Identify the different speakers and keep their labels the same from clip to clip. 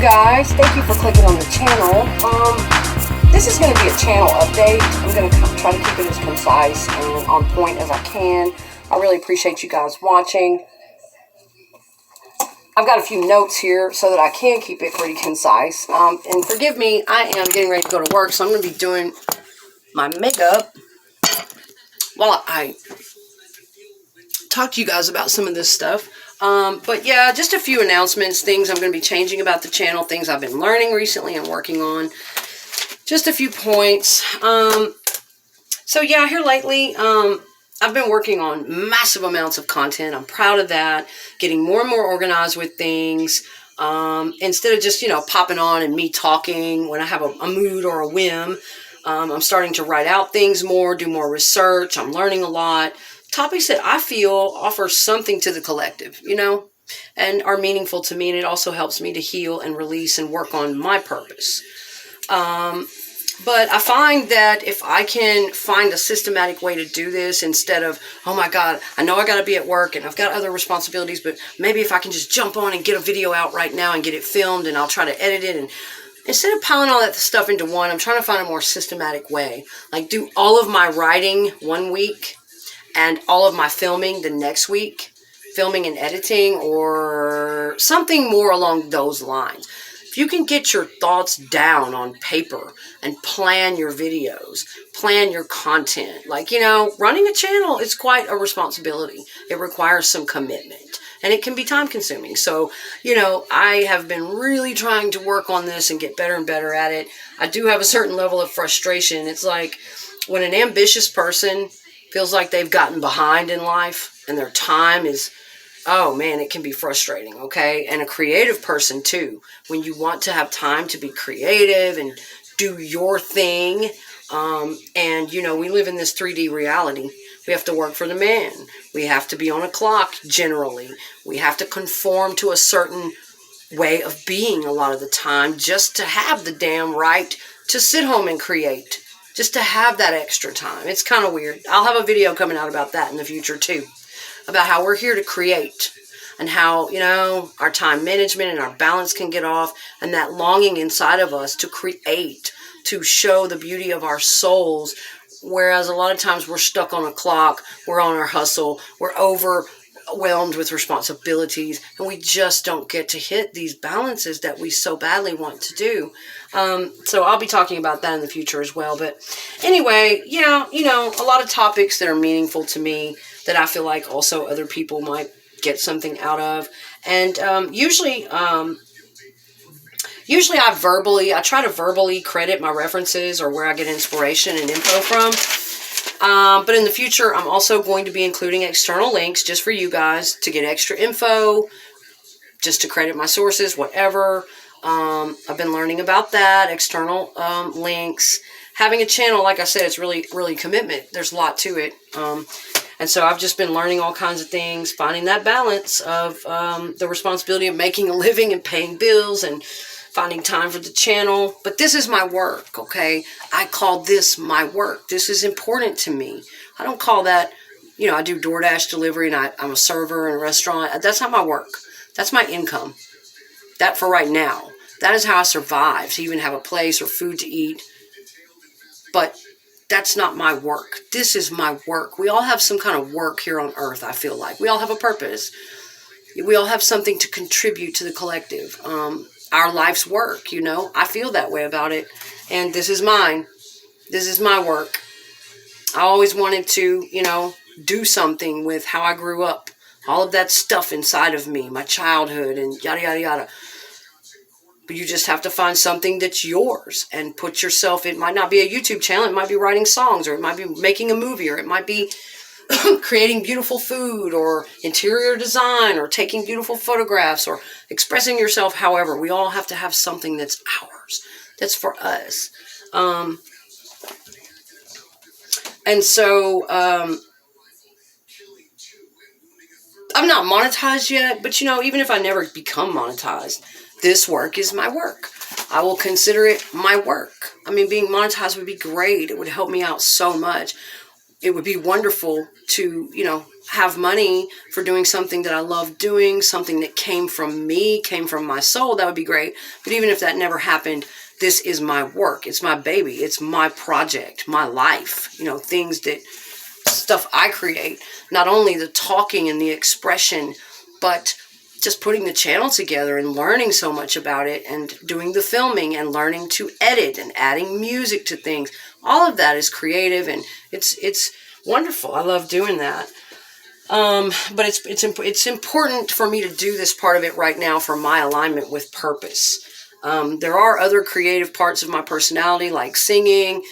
Speaker 1: guys, thank you for clicking on the channel. This is going to be a channel update. I'm going to try to keep it as concise and on point as I can. I really appreciate you guys watching. I've got a few notes here so that I can keep it pretty concise. And forgive me, I am getting ready to go to work, so I'm going to be doing my makeup while I talk to you guys about some of this stuff. But yeah, just a few announcements, things I'm going to be changing about the channel, things I've been learning recently and working on. Just a few points. So yeah, here lately, I've been working on massive amounts of content. I'm proud of that. Getting more and more organized with things. Instead of just, popping on and me talking when I have a mood or a whim. I'm starting to write out things more, do more research. I'm learning a lot. Topics that I feel offer something to the collective, and are meaningful to me. And it also helps me to heal and release and work on my purpose. But I find that if I can find a systematic way to do this instead of, oh my God, I know I got to be at work and I've got other responsibilities, but maybe if I can just jump on and get a video out right now and get it filmed and I'll try to edit it. And instead of piling all that stuff into one, I'm trying to find a more systematic way. Like do all of my writing one week and all of my filming the next week, filming and editing or something more along those lines. If you can get your thoughts down on paper and plan your videos, plan your content, like, running a channel is quite a responsibility. It requires some commitment and it can be time consuming. So, I have been really trying to work on this and get better and better at it. I do have a certain level of frustration. It's like when an ambitious person feels like they've gotten behind in life and their time is, oh man, it can be frustrating, okay? And a creative person too, when you want to have time to be creative and do your thing. And we live in this 3D reality. We have to work for the man. We have to be on a clock generally. We have to conform to a certain way of being a lot of the time just to have the damn right to sit home and create. Just to have that extra time. It's kind of weird. I'll have a video coming out about that in the future too. About how we're here to create and how, our time management and our balance can get off and that longing inside of us to create, to show the beauty of our souls. Whereas a lot of times we're stuck on a clock, we're on our hustle, we're overwhelmed with responsibilities, and we just don't get to hit these balances that we so badly want to do. So I'll be talking about that in the future as well. But anyway, yeah, a lot of topics that are meaningful to me that I feel like also other people might get something out of. And usually I try to verbally credit my references or where I get inspiration and info from. But in the future, I'm also going to be including external links just for you guys to get extra info, just to credit my sources, whatever. I've been learning about that, external links. Having a channel, like I said, it's really, really commitment. There's a lot to it. And so I've just been learning all kinds of things, finding that balance of the responsibility of making a living and paying bills and finding time for the channel. But this is my work, okay? I call this my work. This is important to me. I don't call that, I do DoorDash delivery and I'm a server in a restaurant. That's not my work. That's my income. That for right now. That is how I survive, to even have a place or food to eat. But that's not my work. This is my work. We all have some kind of work here on earth, I feel like. We all have a purpose. We all have something to contribute to the collective. Our life's work, I feel that way about it. And this is mine. This is my work. I always wanted to, do something with how I grew up. All of that stuff inside of me, my childhood and yada, yada, yada. But you just have to find something that's yours and put yourself, it might not be a YouTube channel, it might be writing songs, or it might be making a movie, or it might be creating beautiful food, or interior design, or taking beautiful photographs, or expressing yourself. However, we all have to have something that's ours, that's for us. And so, I'm not monetized yet, but even if I never become monetized, this work is my work. I will consider it my work. I mean, being monetized would be great. It would help me out so much. it would be wonderful to, have money for doing something that I love doing, something that came from me, came from my soul. That would be great. But even if that never happened, this is my work. It's my baby. It's my project, my life, stuff I create. Not only the talking and the expression, but just putting the channel together and learning so much about it and doing the filming and learning to edit and adding music to things. All of that is creative, and it's wonderful. I love doing that. But it's important for me to do this part of it right now for my alignment with purpose. There are other creative parts of my personality, like singing,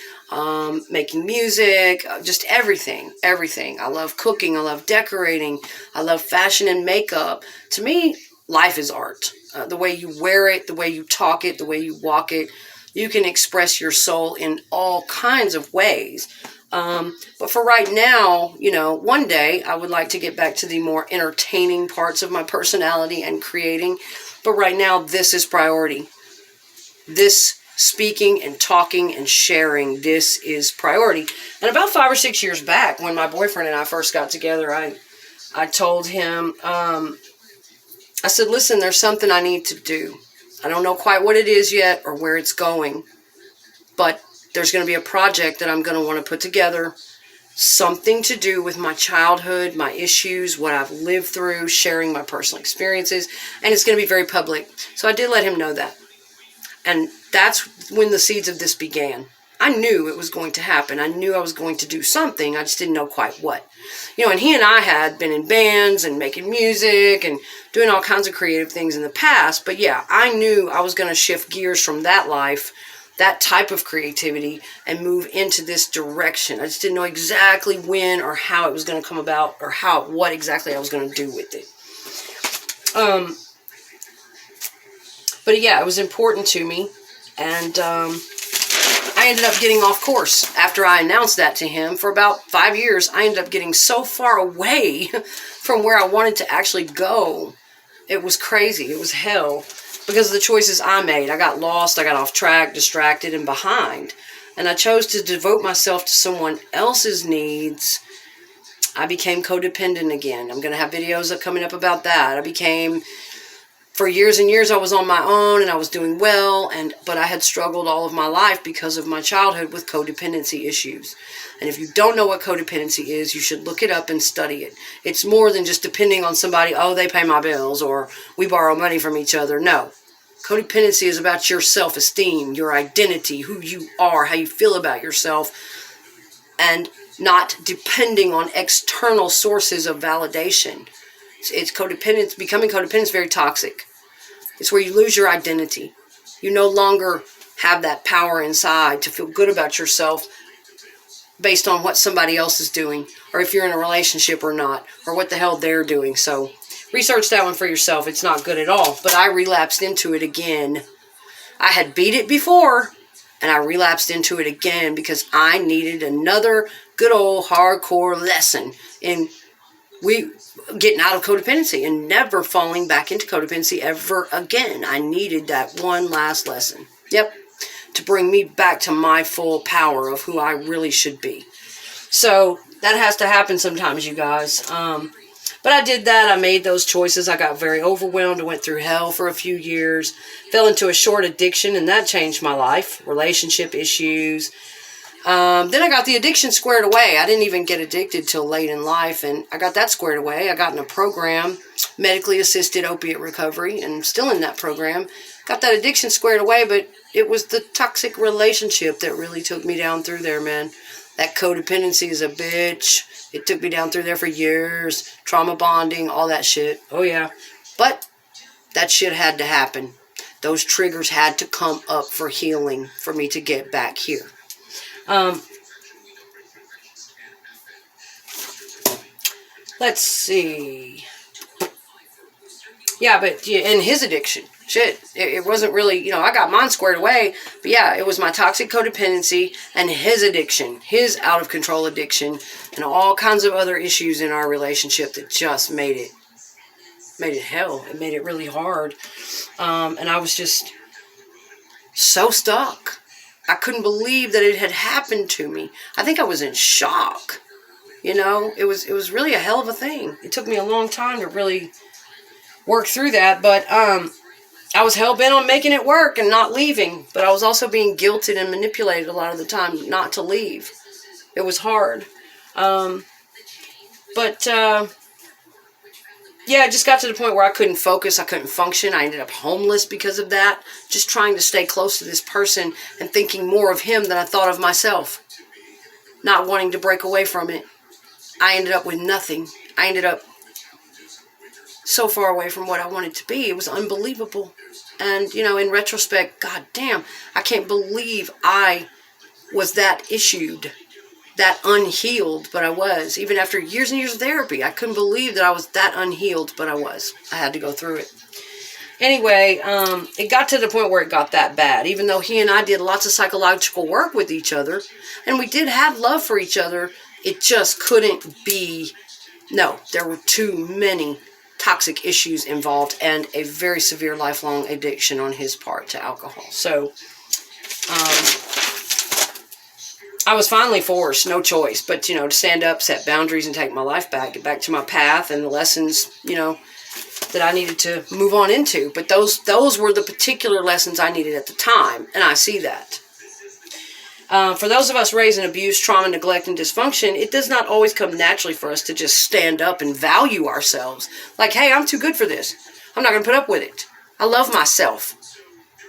Speaker 1: making music, just everything. I love cooking. I love decorating. I love fashion and makeup. To me, life is art. The way you wear it, the way you talk it, the way you walk it, you can express your soul in all kinds of ways. But for right now, one day I would like to get back to the more entertaining parts of my personality and creating. But right now, this is priority. This speaking and talking and sharing, this is priority. And about 5 or 6 years back, when my boyfriend and I first got together, I told him, I said, listen, there's something I need to do. I don't know quite what it is yet or where it's going, but there's going to be a project that I'm going to want to put together, something to do with my childhood, my issues, what I've lived through, sharing my personal experiences, and it's going to be very public. So I did let him know that. And that's when the seeds of this began. I knew it was going to happen. I knew I was going to do something. I just didn't know quite what. And he and I had been in bands and making music and doing all kinds of creative things in the past. But yeah, I knew I was going to shift gears from that life, that type of creativity, and move into this direction. I just didn't know exactly when or how it was going to come about, or what exactly I was going to do with it. But yeah, it was important to me, and I ended up getting off course after I announced that to him. For about 5 years, I ended up getting so far away from where I wanted to actually go. It was crazy. It was hell. Because of the choices I made. I got lost, I got off track, distracted, and behind. And I chose to devote myself to someone else's needs. I became codependent again. I'm going to have videos coming up about that. For years and years, I was on my own, and I was doing well, but I had struggled all of my life because of my childhood with codependency issues. And if you don't know what codependency is, you should look it up and study it. It's more than just depending on somebody, they pay my bills, or we borrow money from each other. No. Codependency is about your self-esteem, your identity, who you are, how you feel about yourself, and not depending on external sources of validation. It's codependence. Becoming codependent is very toxic. It's where you lose your identity. You no longer have that power inside to feel good about yourself based on what somebody else is doing, or if you're in a relationship or not, or what the hell they're doing. So research that one for yourself. It's not good at all. But I relapsed into it again. I had beat it before, and I relapsed into it again because I needed another good old hardcore lesson in getting out of codependency and never falling back into codependency ever again. I needed that one last lesson. Yep. To bring me back to my full power of who I really should be. So that has to happen sometimes, you guys. But I did that. I made those choices. I got very overwhelmed. I went through hell for a few years. Fell into a short addiction, and that changed my life. Relationship issues. Then I got the addiction squared away. I didn't even get addicted till late in life, and I got that squared away. I got in a program, medically assisted opiate recovery, and still in that program. Got that addiction squared away, but it was the toxic relationship that really took me down through there, man. That codependency is a bitch. It took me down through there for years. Trauma bonding, all that shit. Oh, yeah. But that shit had to happen. Those triggers had to come up for healing for me to get back here. Let's see. Yeah, but in his addiction, shit, it wasn't really, I got mine squared away, but yeah, it was my toxic codependency and his addiction, his out of control addiction, and all kinds of other issues in our relationship that just made it hell. It made it really hard. And I was just so stuck. I couldn't believe that it had happened to me. I think I was in shock. You know, it was really a hell of a thing. It took me a long time to really work through that, but I was hell-bent on making it work and not leaving, but I was also being guilted and manipulated a lot of the time not to leave. It was hard. But yeah, it just got to the point where I couldn't focus, I couldn't function. I ended up homeless because of that, just trying to stay close to this person and thinking more of him than I thought of myself, not wanting to break away from it. I ended up with nothing. I ended up so far away from what I wanted to be. It was unbelievable. And, you know, in retrospect, god damn, I can't believe I was that issued, that unhealed, but I was. Even after years and years of therapy, I couldn't believe that I was that unhealed, but I was. I had to go through it. Anyway, it got to the point where it got that bad. Even though he and I did lots of psychological work with each other, and we did have love for each other, it just couldn't be. No, there were too many toxic issues involved and a very severe lifelong addiction on his part to alcohol. So, I was finally forced, no choice, but, you know, to stand up, set boundaries, and take my life back, get back to my path and the lessons, you know, that I needed to move on into. But those were the particular lessons I needed at the time, and I see that. For those of us raised in abuse, trauma, neglect, and dysfunction, it does not always come naturally for us to just stand up and value ourselves. Like, hey, I'm too good for this. I'm not going to put up with it. I love myself.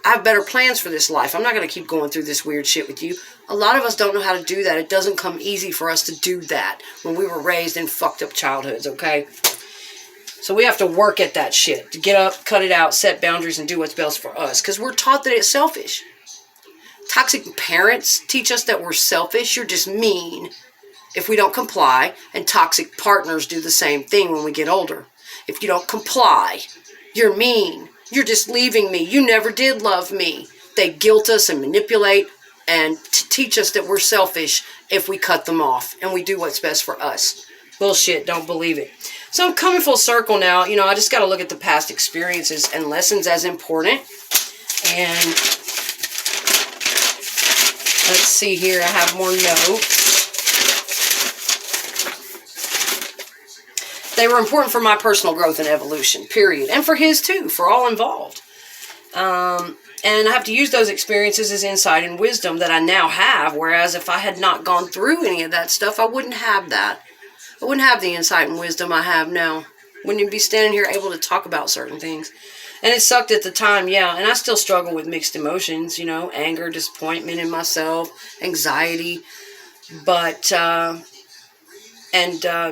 Speaker 1: I have better plans for this life. I'm not going to keep going through this weird shit with you. A lot of us don't know how to do that. It doesn't come easy for us to do that when we were raised in fucked up childhoods, okay? So we have to work at that shit, to get up, cut it out, set boundaries, and do what's best for us, because we're taught that it's selfish. Toxic parents teach us that we're selfish. You're just mean if we don't comply. And toxic partners do the same thing when we get older. If you don't comply, you're mean. You're just leaving me. You never did love me. They guilt us and manipulate and teach us that we're selfish if we cut them off and we do what's best for us. Bullshit, don't believe it. So I'm coming full circle now. You know, I just got to look at the past experiences and lessons as important. And let's see here. I have more notes. They were important for my personal growth and evolution, period. And for his too, for all involved. And I have to use those experiences as insight and wisdom that I now have. Whereas if I had not gone through any of that stuff, I wouldn't have that. I wouldn't have the insight and wisdom I have now. Wouldn't be standing here able to talk about certain things. And it sucked at the time, yeah. And I still struggle with mixed emotions, you know, anger, disappointment in myself, anxiety, but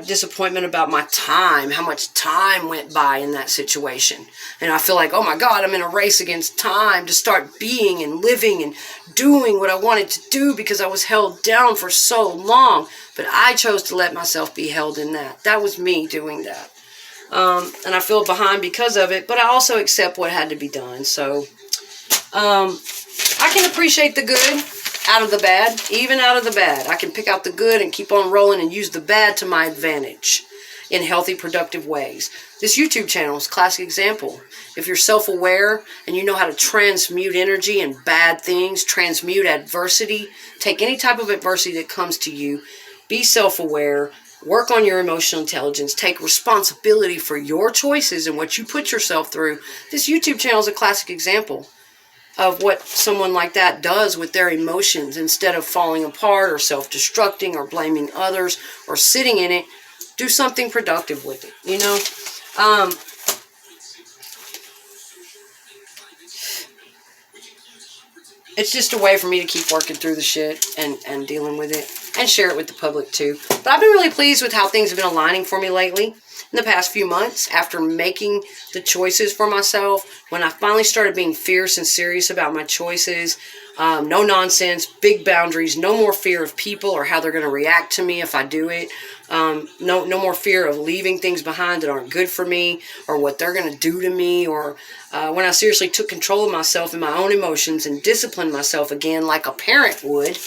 Speaker 1: disappointment about my time, how much time went by in that situation. And I feel like, oh my God, I'm in a race against time to start being and living and doing what I wanted to do because I was held down for so long. But I chose to let myself be held in that. That was me doing that. And I feel behind because of it, but I also accept what had to be done. So I can appreciate the good out of the bad, even out of the bad. I can pick out the good and keep on rolling and use the bad to my advantage in healthy, productive ways. This YouTube channel is a classic example. If you're self-aware and you know how to transmute energy and bad things, transmute adversity, take any type of adversity that comes to you, be self-aware, work on your emotional intelligence, take responsibility for your choices and what you put yourself through. This YouTube channel is a classic example of what someone like that does with their emotions. Instead of falling apart or self-destructing or blaming others or sitting in it, do something productive with it, you know? It's just a way for me to keep working through the shit and dealing with it and share it with the public too. But I've been really pleased with how things have been aligning for me lately in the past few months after making the choices for myself. When I finally started being fierce and serious about my choices, no nonsense, big boundaries, no more fear of people or how they're going to react to me if I do it. No more fear of leaving things behind that aren't good for me or what they're going to do to me, or when I seriously took control of myself and my own emotions and disciplined myself again like a parent would.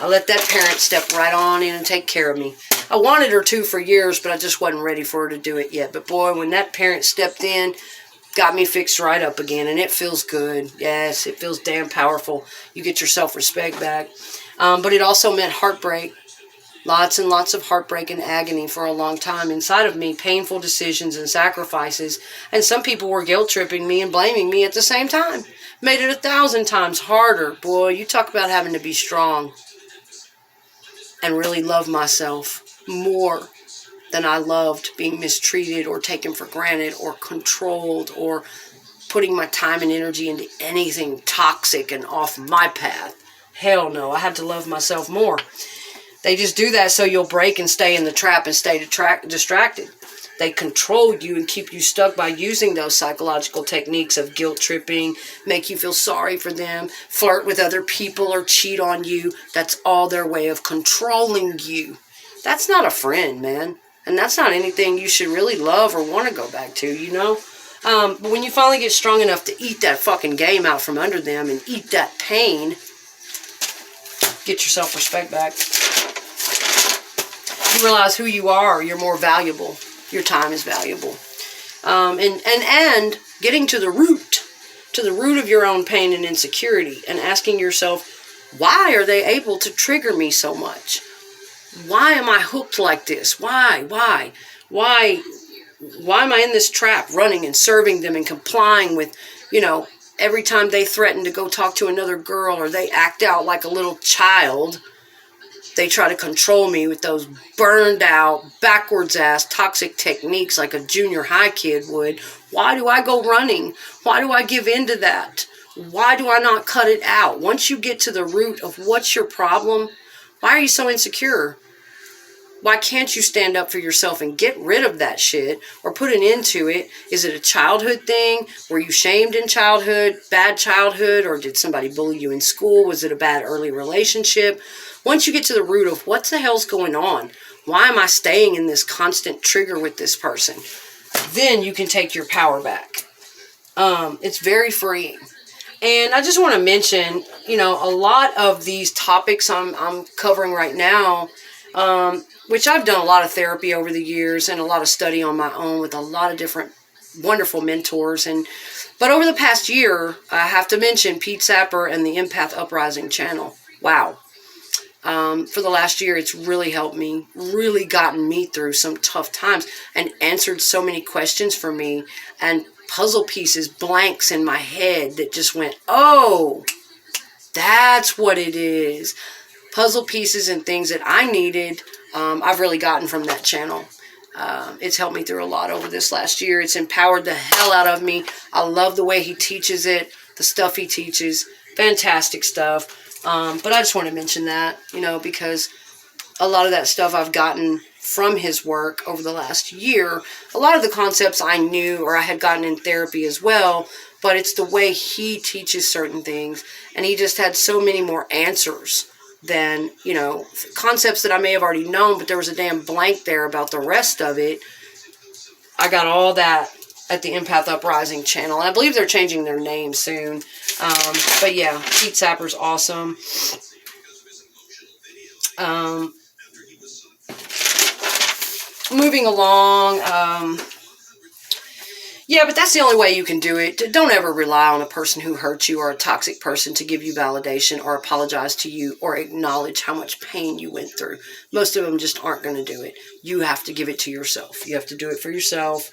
Speaker 1: I let that parent step right on in and take care of me. I wanted her to for years, but I just wasn't ready for her to do it yet. But boy, when that parent stepped in, got me fixed right up again, and it feels good. Yes, it feels damn powerful. You get your self-respect back. But it also meant heartbreak. Lots and lots of heartbreak and agony for a long time inside of me, painful decisions and sacrifices. And some people were guilt tripping me and blaming me at the same time. Made it 1,000 times harder. Boy, you talk about having to be strong and really love myself more than I loved being mistreated or taken for granted or controlled or putting my time and energy into anything toxic and off my path. Hell no, I had to love myself more. They just do that so you'll break and stay in the trap and stay distracted. They control you and keep you stuck by using those psychological techniques of guilt tripping, make you feel sorry for them, flirt with other people or cheat on you. That's all their way of controlling you. That's not a friend, man. And that's not anything you should really love or want to go back to, you know? But when you finally get strong enough to eat that fucking game out from under them and eat that pain, get your self-respect back. You realize who you are. You're more valuable. Your time is valuable. And getting to the root of your own pain and insecurity and asking yourself, why are they able to trigger me so much? Why am I hooked like this? Why am I in this trap, running and serving them and complying with, every time they threaten to go talk to another girl or they act out like a little child, they try to control me with those burned out, backwards ass, toxic techniques like a junior high kid would. Why do I go running? Why do I give in to that? Why do I not cut it out? Once you get to the root of what's your problem, why are you so insecure? Why can't you stand up for yourself and get rid of that shit or put an end to it? Is it a childhood thing? Were you shamed in childhood, bad childhood, or did somebody bully you in school? Was it a bad early relationship? Once you get to the root of what the hell's going on, why am I staying in this constant trigger with this person? Then you can take your power back. It's very freeing. And I just want to mention, a lot of these topics I'm covering right now, which I've done a lot of therapy over the years and a lot of study on my own with a lot of different wonderful mentors. But over the past year, I have to mention Pete Sapper and the Empath Uprising channel. Wow. For the last year, it's really helped me, really gotten me through some tough times and answered so many questions for me and puzzle pieces, blanks in my head that just went, oh, that's what it is. Puzzle pieces and things that I needed, I've really gotten from that channel. It's helped me through a lot over this last year. It's empowered the hell out of me. I love the way he teaches it, the stuff he teaches. Fantastic stuff. But I just want to mention that, because a lot of that stuff I've gotten from his work over the last year. A lot of the concepts I knew or I had gotten in therapy as well, but it's the way he teaches certain things. And he just had so many more answers than, concepts that I may have already known, but there was a damn blank there about the rest of it. I got all that at the Empath Uprising channel. And I believe they're changing their name soon. But yeah, Pete Sapper's awesome. Moving along. Yeah, but that's the only way you can do it. Don't ever rely on a person who hurt you or a toxic person to give you validation or apologize to you or acknowledge how much pain you went through. Most of them just aren't going to do it. You have to give it to yourself. You have to do it for yourself.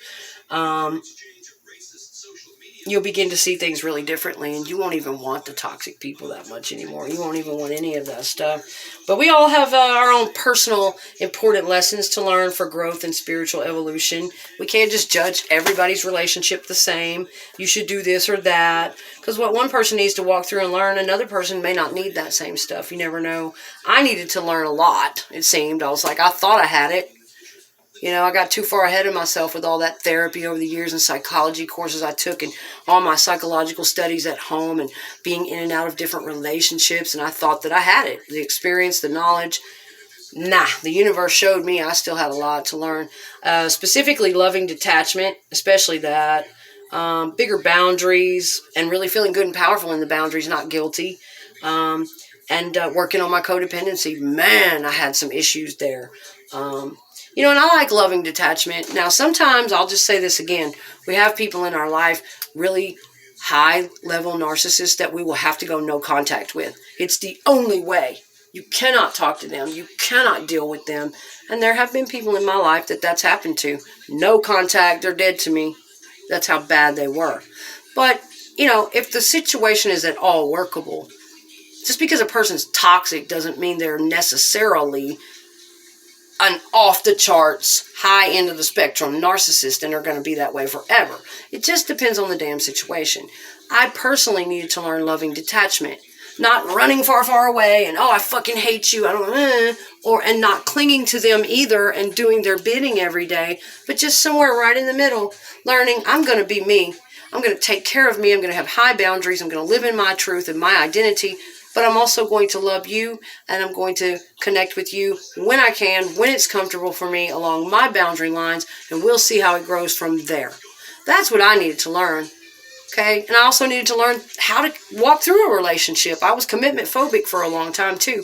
Speaker 1: You'll begin to see things really differently, and you won't even want the toxic people that much anymore. You won't even want any of that stuff. But we all have our own personal important lessons to learn for growth and spiritual evolution. We can't just judge everybody's relationship the same. You should do this or that. Because what one person needs to walk through and learn, another person may not need that same stuff. You never know. I needed to learn a lot, it seemed. I was like, I thought I had it. I got too far ahead of myself with all that therapy over the years and psychology courses I took and all my psychological studies at home and being in and out of different relationships. And I thought that I had it, the experience, the knowledge. Nah, the universe showed me I still had a lot to learn. Specifically loving detachment, especially that. Bigger boundaries and really feeling good and powerful in the boundaries, not guilty. And working on my codependency. Man, I had some issues there. And I like loving detachment. Now, sometimes, I'll just say this again, we have people in our life, really high-level narcissists that we will have to go no contact with. It's the only way You cannot talk to them. You cannot deal with them. And there have been people in my life that that's happened to. No contact. They're dead to me. That's how bad they were. But, if the situation is at all workable, just because a person's toxic doesn't mean they're necessarily an off-the-charts, high end of the spectrum narcissist and are going to be that way forever. It just depends on the damn situation. I personally needed to learn loving detachment. Not running far, far away and, I fucking hate you, and not clinging to them either and doing their bidding every day, but just somewhere right in the middle, learning I'm going to be me. I'm going to take care of me. I'm going to have high boundaries. I'm going to live in my truth and my identity, but I'm also going to love you, and I'm going to connect with you when I can, when it's comfortable for me along my boundary lines, and we'll see how it grows from there. That's what I needed to learn. Okay, and I also needed to learn how to walk through a relationship. I was commitment phobic for a long time too,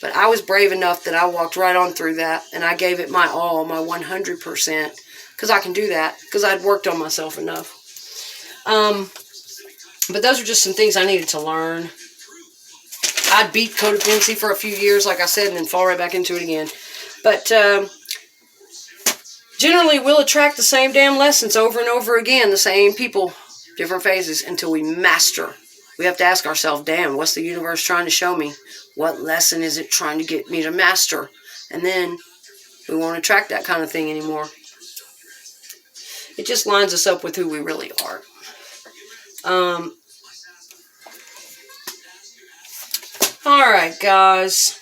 Speaker 1: but I was brave enough that I walked right on through that, and I gave it my all, my 100%, because I can do that, because I'd worked on myself enough. But those are just some things I needed to learn. I'd beat codependency for a few years, like I said, and then fall right back into it again. But generally, we'll attract the same damn lessons over and over again, the same people, different phases, until we master. We have to ask ourselves, damn, what's the universe trying to show me? What lesson is it trying to get me to master? And then we won't attract that kind of thing anymore. It just lines us up with who we really are. Alright, guys.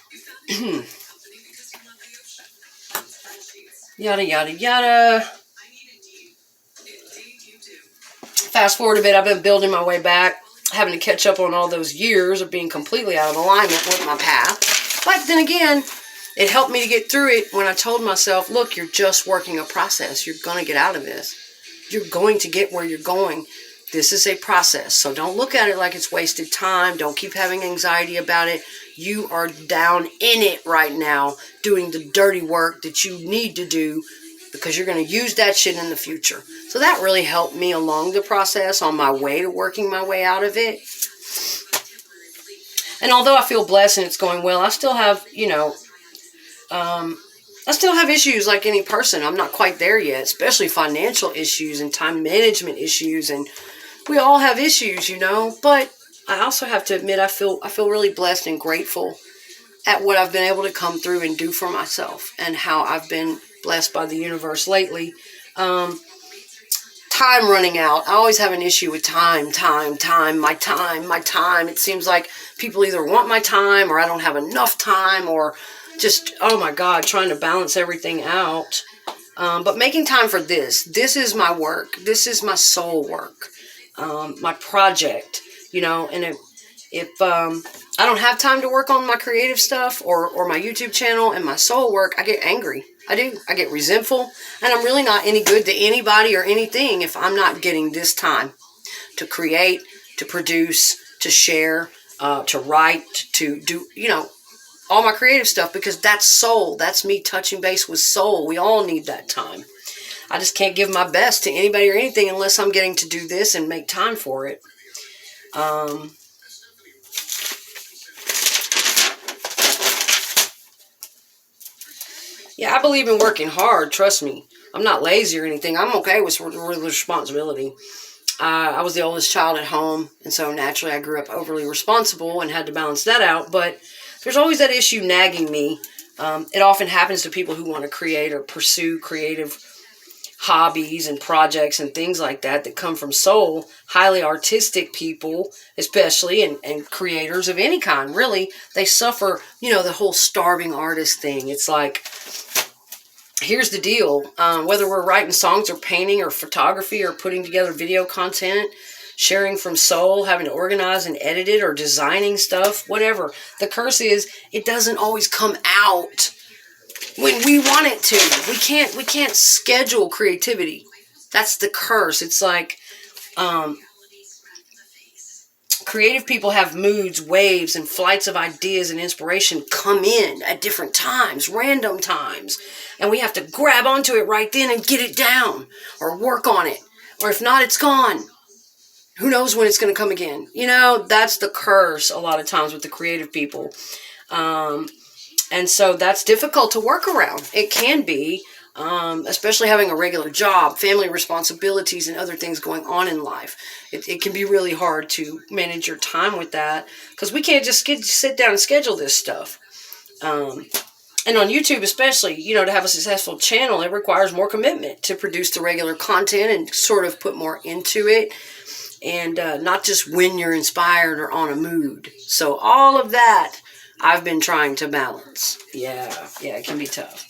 Speaker 1: Yada, yada, yada. Fast forward a bit, I've been building my way back, having to catch up on all those years of being completely out of alignment with my path. But then again, it helped me to get through it when I told myself, look, you're just working a process. You're going to get out of this. You're going to get where you're going. This is a process. So don't look at it like it's wasted time. Don't keep having anxiety about it. You are down in it right now, doing the dirty work that you need to do, because you're going to use that shit in the future. So that really helped me along the process on my way to working my way out of it. And although I feel blessed and it's going well, I still have, I still have issues like any person. I'm not quite there yet, especially financial issues and time management issues. And we all have issues, but I also have to admit I feel really blessed and grateful at what I've been able to come through and do for myself, and how I've been blessed by the universe lately. Time running out. I always have an issue with time, my time. It seems like people either want my time, or I don't have enough time, or just, oh my God, trying to balance everything out. But making time for this is my work. This is my soul work, my project, and if I don't have time to work on my creative stuff or my YouTube channel and my soul work, I get angry. I do. I get resentful, and I'm really not any good to anybody or anything if I'm not getting this time to create, to produce, to share, to write, to do, all my creative stuff, because that's soul. That's me touching base with soul. We all need that time. I just can't give my best to anybody or anything unless I'm getting to do this and make time for it. Yeah, I believe in working hard. Trust me. I'm not lazy or anything. I'm okay with responsibility. I was the oldest child at home, and so naturally I grew up overly responsible and had to balance that out. But there's always that issue nagging me. It often happens to people who want to create or pursue creative hobbies and projects and things like that come from soul. Highly artistic people, especially, and creators of any kind, really, they suffer, the whole starving artist thing. It's like, here's the deal. Whether we're writing songs or painting or photography or putting together video content, sharing from soul, having to organize and edit it, or designing stuff, whatever. The curse is it doesn't always come out when we want it to. We can't schedule creativity. That's the curse. It's like creative people have moods, waves, and flights of ideas and inspiration come in at different times, random times. And we have to grab onto it right then and get it down or work on it. Or if not, it's gone. Who knows when it's going to come again? That's the curse a lot of times with the creative people. And so that's difficult to work around. It can be, especially having a regular job, family responsibilities, and other things going on in life. It can be really hard to manage your time with that because we can't just sit down and schedule this stuff. And on YouTube especially, to have a successful channel, it requires more commitment to produce the regular content and sort of put more into it. And not just when you're inspired or on a mood. So all of that I've been trying to balance. Yeah, it can be tough.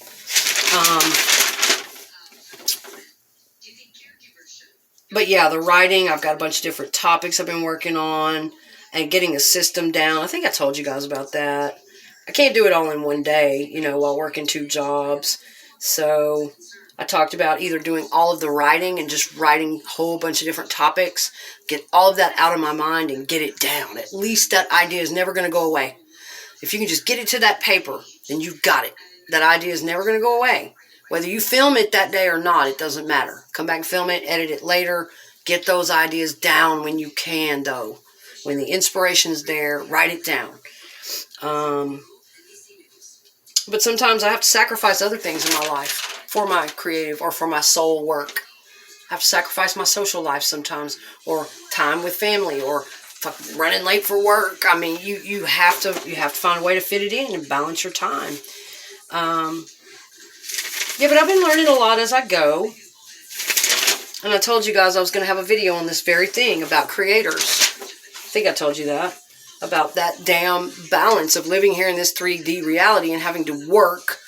Speaker 1: But yeah, the writing, I've got a bunch of different topics I've been working on and getting a system down. I think I told you guys about that. I can't do it all in one day, while working 2 jobs. So I talked about either doing all of the writing and just writing a whole bunch of different topics, get all of that out of my mind and get it down. At least that idea is never going to go away. If you can just get it to that paper, then you've got it. That idea is never going to go away. Whether you film it that day or not, it doesn't matter. Come back and film it, edit it later. Get those ideas down when you can, though. When the inspiration's there, write it down. But sometimes I have to sacrifice other things in my life for my creative or for my soul work. I have to sacrifice my social life sometimes, or time with family, or running late for work. I mean, you have to find a way to fit it in and balance your time. Yeah, but I've been learning a lot as I go. And I told you guys I was going to have a video on this very thing about creators. I think I told you that. About that damn balance of living here in this 3D reality and having to work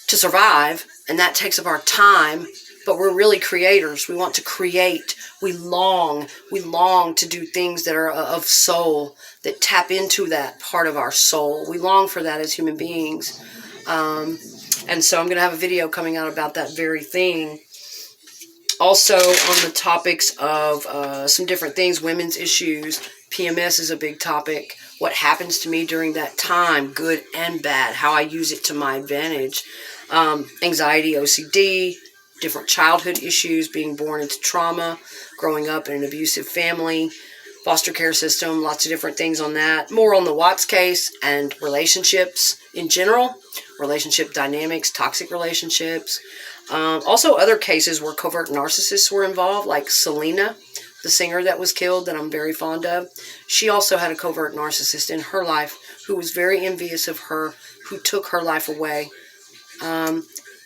Speaker 1: to survive. And that takes up our time. But we're really creators. We want to create. We long to do things that are of soul, that tap into that part of our soul. We long for that as human beings. And so I'm going to have a video coming out about that very thing. Also on the topics of some different things, women's issues. PMS is a big topic. What happens to me during that time, good and bad, how I use it to my advantage. Anxiety, OCD, different childhood issues, being born into trauma, growing up in an abusive family, foster care system, lots of different things on that. More on the Watts case and relationships in general, relationship dynamics, toxic relationships. Also other cases where covert narcissists were involved, like Selena, the singer that was killed that I'm very fond of. She also had a covert narcissist in her life who was very envious of her, who took her life away.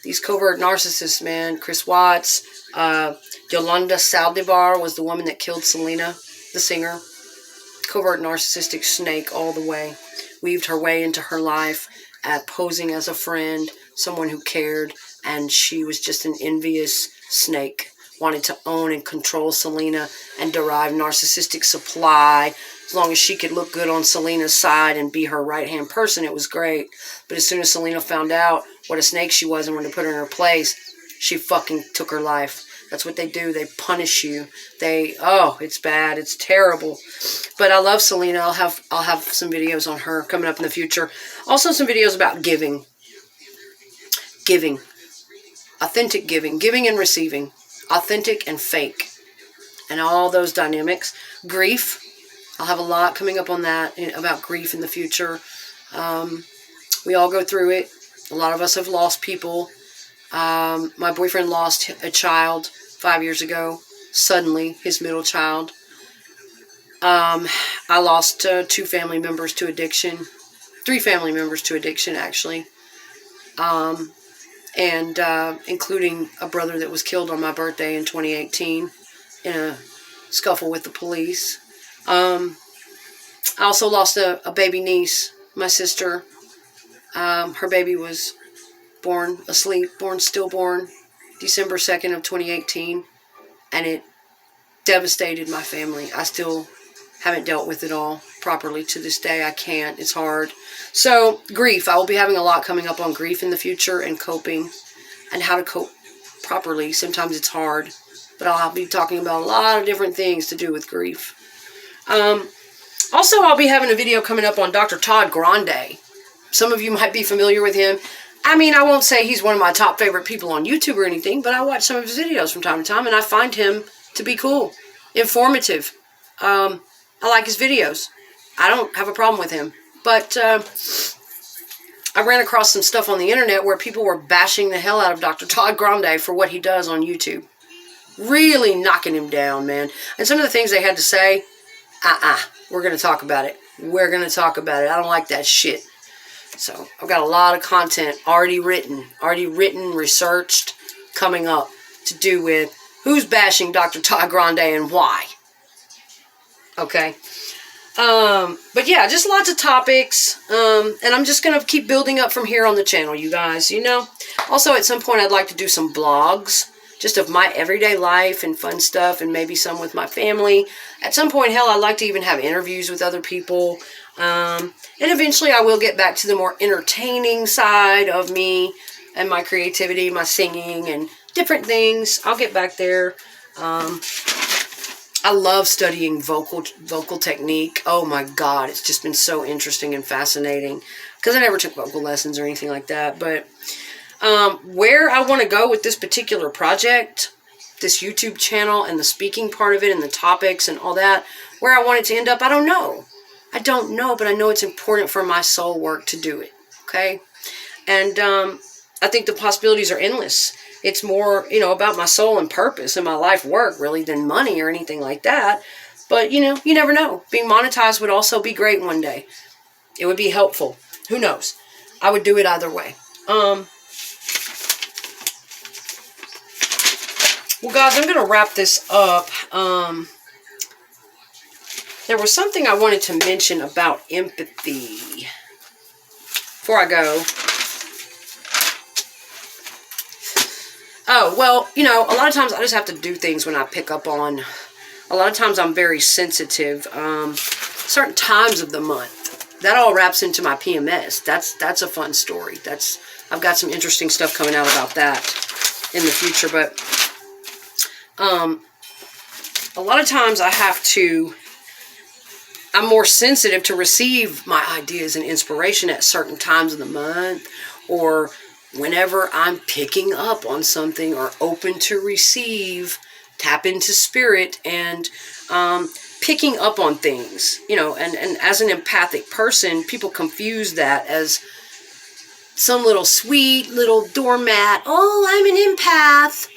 Speaker 1: These covert narcissists, man, Chris Watts, Yolanda Saldivar was the woman that killed Selena, the singer. Covert narcissistic snake all the way. Weaved her way into her life, posing as a friend, someone who cared, and she was just an envious snake. Wanted to own and control Selena and derive narcissistic supply. As long as she could look good on Selena's side and be her right-hand person, it was great. But as soon as Selena found out what a snake she was and wanted to put her in her place, she fucking took her life. That's what they do. They punish you. It's bad. It's terrible. But I love Selena. I'll have some videos on her coming up in the future. Also some videos about giving. Giving. Authentic giving. Giving and receiving. Authentic and fake. And all those dynamics. Grief. I'll have a lot coming up on that, about grief in the future. We all go through it. A lot of us have lost people. My boyfriend lost a child 5 years ago. Suddenly, his middle child. I lost 2 family members to addiction. 3 family members to addiction, actually. Including a brother that was killed on my birthday in 2018 in a scuffle with the police. I also lost a baby niece, my sister. Her baby was born stillborn, December 2nd of 2018, and it devastated my family. I still haven't dealt with it all properly to this day. I can't. It's hard. So, grief. I will be having a lot coming up on grief in the future and coping and how to cope properly. Sometimes it's hard, but I'll be talking about a lot of different things to do with grief. Also, I'll be having a video coming up on Dr. Todd Grande. Some of you might be familiar with him. I mean, I won't say he's one of my top favorite people on YouTube or anything, but I watch some of his videos from time to time, and I find him to be cool, informative. I like his videos. I don't have a problem with him. But I ran across some stuff on the internet where people were bashing the hell out of Dr. Todd Grande for what he does on YouTube. Really knocking him down, man. And some of the things they had to say, we're going to talk about it. We're going to talk about it. I don't like that shit. So I've got a lot of content already written, researched, coming up to do with who's bashing Dr. Todd Grande and why. Okay. But yeah, just lots of topics. And I'm just going to keep building up from here on the channel, you guys, you know. Also, at some point, I'd like to do some vlogs just of my everyday life and fun stuff, and maybe some with my family. At some point, hell, I'd like to even have interviews with other people. And eventually I will get back to the more entertaining side of me and my creativity, my singing and different things. I'll get back there. I love studying vocal technique. Oh my God, it's just been so interesting and fascinating, because I never took vocal lessons or anything like that. But where I want to go with this particular project, this YouTube channel and the speaking part of it and the topics and all that, where I want it to end up, I don't know. I don't know, but I know it's important for my soul work to do it, okay? And I think the possibilities are endless. It's more, you know, about my soul and purpose and my life work, really, than money or anything like that. But, you know, you never know. Being monetized would also be great one day. It would be helpful. Who knows? I would do it either way. Well, guys, I'm going to wrap this up. There was something I wanted to mention about empathy before I go. Oh, well, you know, a lot of times I just have to do things when I pick up on. A lot of times I'm very sensitive. Certain times of the month. That all wraps into my PMS. That's a fun story. I've got some interesting stuff coming out about that in the future. But a lot of times I'm more sensitive to receive my ideas and inspiration at certain times of the month, or whenever I'm picking up on something or open to receive, tap into spirit, and picking up on things, you know, and as an empathic person, people confuse that as some little sweet little doormat. Oh, I'm an empath.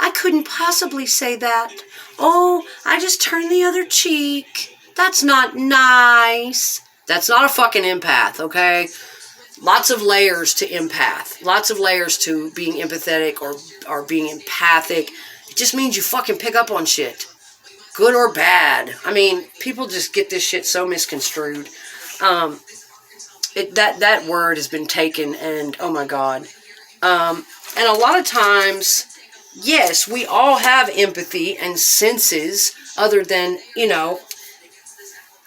Speaker 1: I couldn't possibly say that. Oh, I just turned the other cheek. That's not nice. That's not a fucking empath, okay? Lots of layers to empath. Lots of layers to being empathetic or being empathic. It just means you fucking pick up on shit. Good or bad. I mean, people just get this shit so misconstrued. That word has been taken, and oh my God. And a lot of times, yes, we all have empathy and senses other than, you know,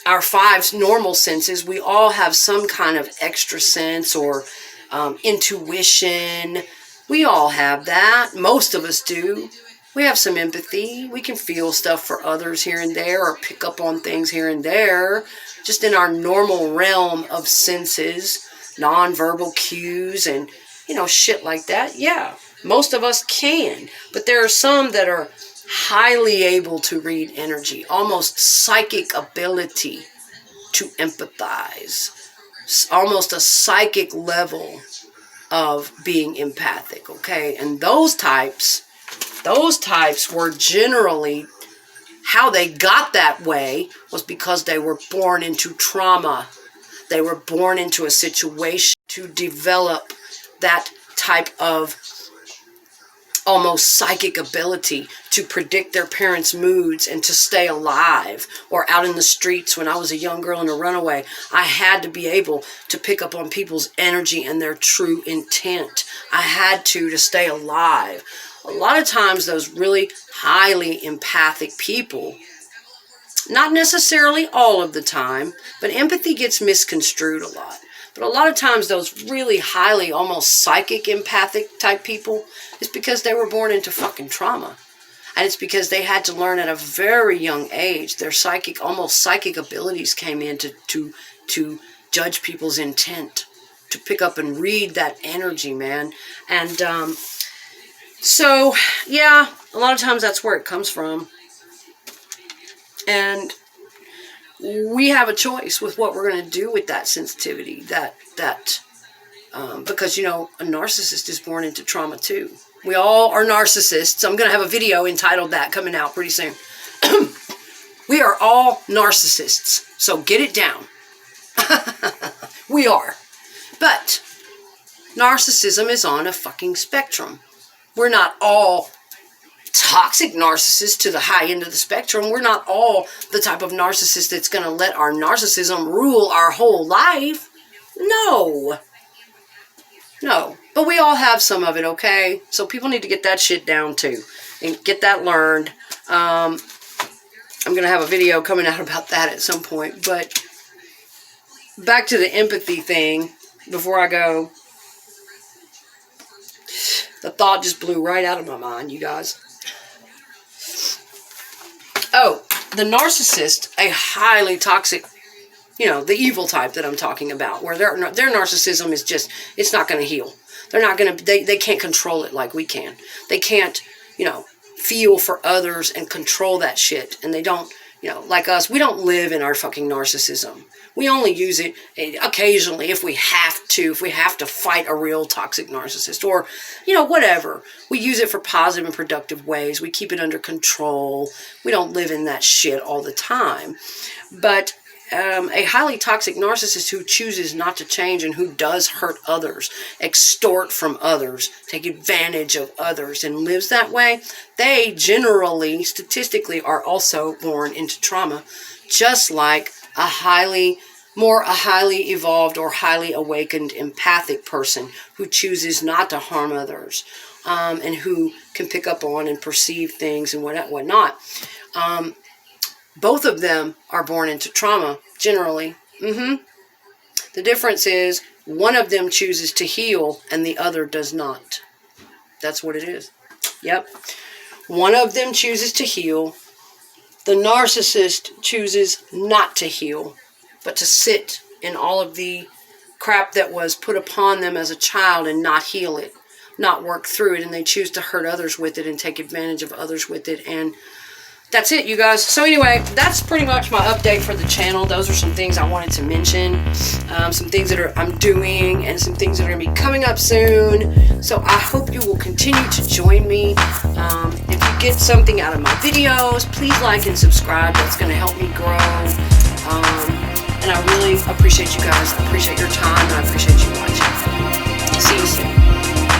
Speaker 1: our 5 normal senses. We all have some kind of extra sense or intuition. We all have that. Most of us do. We have some empathy. We can feel stuff for others here and there, or pick up on things here and there, just in our normal realm of senses, nonverbal cues and, you know, shit like that. Yeah, most of us can. But there are some that are highly able to read energy, almost psychic ability to empathize, almost a psychic level of being empathic, okay? And those types were generally, how they got that way was because they were born into trauma. They were born into a situation to develop that type of almost psychic ability to predict their parents' moods and to stay alive. Or out in the streets when I was a young girl and a runaway, I had to be able to pick up on people's energy and their true intent. I had to stay alive. A lot of times those really highly empathic people, not necessarily all of the time, but empathy gets misconstrued a lot. But a lot of times those really highly, almost psychic, empathic type people, it's because they were born into fucking trauma. And it's because they had to learn at a very young age. Their psychic, almost psychic abilities came in to judge people's intent, to pick up and read that energy, man. And so, yeah, a lot of times that's where it comes from. And we have a choice with what we're going to do with that sensitivity, that Because, you know, a narcissist is born into trauma too. We all are narcissists. I'm going to have a video entitled that coming out pretty soon. We are all narcissists. So get it down. We are. But narcissism is on a fucking spectrum. We're not all toxic narcissists to the high end of the spectrum. We're not all the type of narcissist that's going to let our narcissism rule our whole life. No. No. But we all have some of it, okay? So people need to get that shit down too. And get that learned. I'm going to have a video coming out about that at some point. But back to the empathy thing before I go. The thought just blew right out of my mind, you guys. Oh, the narcissist, a highly toxic, you know, the evil type that I'm talking about, where their narcissism is just, it's not going to heal. They're not going to, they can't control it like we can. They can't, you know, feel for others and control that shit. And they don't, you know, like us, we don't live in our fucking narcissism. We only use it occasionally if we have to fight a real toxic narcissist or, you know, whatever. We use it for positive and productive ways. We keep it under control. We don't live in that shit all the time. But a highly toxic narcissist who chooses not to change and who does hurt others, extort from others, take advantage of others, and lives that way, they generally, statistically, are also born into trauma, just like a highly evolved or highly awakened empathic person who chooses not to harm others, and who can pick up on and perceive things and whatnot. Both of them are born into trauma, generally. The difference is one of them chooses to heal and the other does not. That's what it is. Yep. One of them chooses to heal. The narcissist chooses not to heal, but to sit in all of the crap that was put upon them as a child and not heal it, not work through it, and they choose to hurt others with it and take advantage of others with it. And that's it, you guys. So anyway, that's pretty much my update for the channel. Those are some things I wanted to mention, some things that I'm doing, and some things that are going to be coming up soon. So I hope you will continue to join me. If you get something out of my videos, please like and subscribe. That's going to help me grow. And I really appreciate you guys. I appreciate your time, and I appreciate you watching. See you soon.